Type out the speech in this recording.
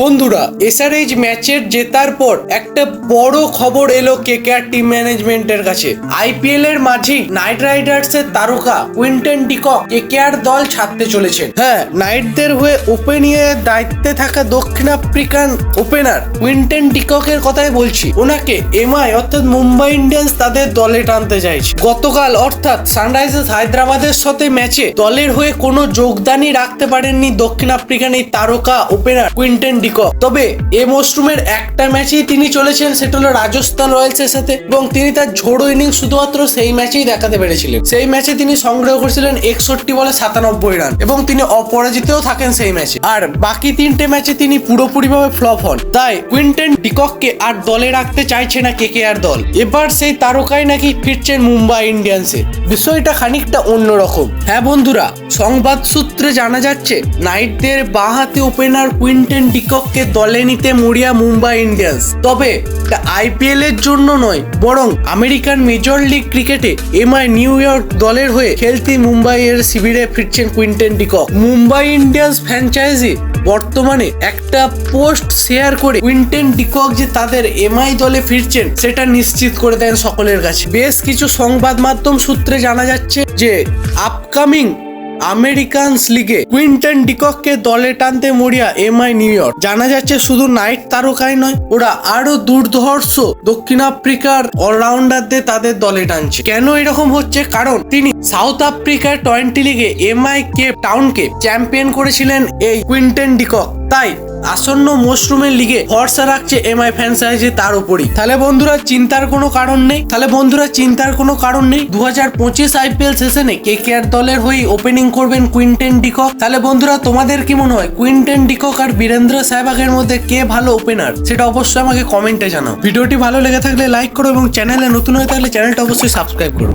বন্ধুরা, এসআরএইচ ম্যাচের জেতার পর একটা বড় খবর এলো কেকেআর টিম ম্যানেজমেন্টের কাছে। আইপিএল এর মাঝেই নাইট রাইডার্স এর তারকা কুইন্টন ডিকক কেকেআর দল ছাড়তে চলেছেন। হ্যাঁ, নাইটদের হয়ে ওপেনিং এর দায়িত্বে থাকা দক্ষিণ আফ্রিকান ওপেনার কুইন্টন ডিককের কথাই বলছি। ওনাকে এমআই অর্থাৎ মুম্বাই ইন্ডিয়ান্স তাদের দলে টানতে চাইছে। গতকাল অর্থাৎ সানরাইজার্স হায়দ্রাবাদের সাথে ম্যাচে দলের হয়ে কোনো যোগদানই রাখতে পারেননি দক্ষিণ আফ্রিকান এই তারকা ওপেনার কুইন্টন ডিকক। তবে এ মরশুমের একটা ম্যাচেই তিনি চলেছেন, সেটা হলো রাজস্থান রয়্যালস এর সাথে, এবং তিনি তার ঝোড়ো ইনিংস শুধুমাত্র সেই ম্যাচেই দেখাতে পেরেছিলেন। সেই ম্যাচে তিনি সংগ্রহ করেছিলেন 61 বলে 97 রান এবং তিনি অপরাজিতও থাকেন সেই ম্যাচে। আর বাকি তিনটে ম্যাচে তিনি পুরোপুরিভাবে ফ্লপ হন। তাই কুইন্টন ডিকককে আর দলে রাখতে চাইছে না কেকেআর দল। এবার সেই তারকাই নাকি ফিরছেন মুম্বাই ইন্ডিয়ান্সে। বিষয়টা খানিকটা অন্যরকম। হ্যাঁ বন্ধুরা, সংবাদ সূত্রে জানা যাচ্ছে নাইটদের বাঁহাতি ওপেনার কুইন্টন ডিকককে দলে নিতে মরিয়া মুম্বাই ইন্ডিয়ান্স। তবে আইপিএল এর জন্য নয়, বরং আমেরিকান মেজর লিগ ক্রিকেটে এমআই নিউ ইয়র্ক দলের হয়ে খেলতে মুম্বাই এর শিবিরে ফিরছেন Quinton de Kock. Mumbai Indians franchise বর্তমানে একটা পোস্ট শেয়ার করে কুইন্টন ডিকক যে তাদের এমআই দলে ফিরছেন সেটা নিশ্চিত করে দেন সকলের কাছে। বেশ কিছু সংবাদ মাধ্যম সূত্রে জানা যাচ্ছে যে আপকামিং আমেরিকানস লিগে কুইন্টন ডিকককে দলে টানতে মরিয়া এমআই নিউ ইয়র্ক। জানা যাচ্ছে শুধু নাইট তারকাই নয়, ওরা আরো দুর্ধর্ষ দক্ষিণ আফ্রিকার অলরাউন্ডারদের তাদের দলে টানছে। কেন এরকম হচ্ছে? কারণ তিনি সাউথ আফ্রিকার 20 লিগে এমআই কেপ টাউনকে চ্যাম্পিয়ন করেছিলেন এই কুইন্টন ডিকক। তাই আসন্ন মরশুমের লিগে ভরসা রাখছে এমআই ফ্র্যাঞ্চাইজি তার উপরই। তাহলে বন্ধুরা চিন্তার কোনো কারণ নেই। 2025 আইপিএল সেশনে কেকেআর দলের হয়ে ওপেনিং করবেন কুইন্টন ডিকক। তাহলে বন্ধুরা তোমাদের কি মনে হয় কুইন্টন ডিকক আর বীরেন্দ্র সেহবাগের মধ্যে কে ভালো ওপেনার? সেটা অবশ্যই আমাকে কমেন্টে জানাও। ভিডিওটি ভালো লেগে থাকলে লাইক করো এবং চ্যানেলে নতুন হয়ে থাকলে চ্যানেলটা অবশ্যই সাবস্ক্রাইব করো।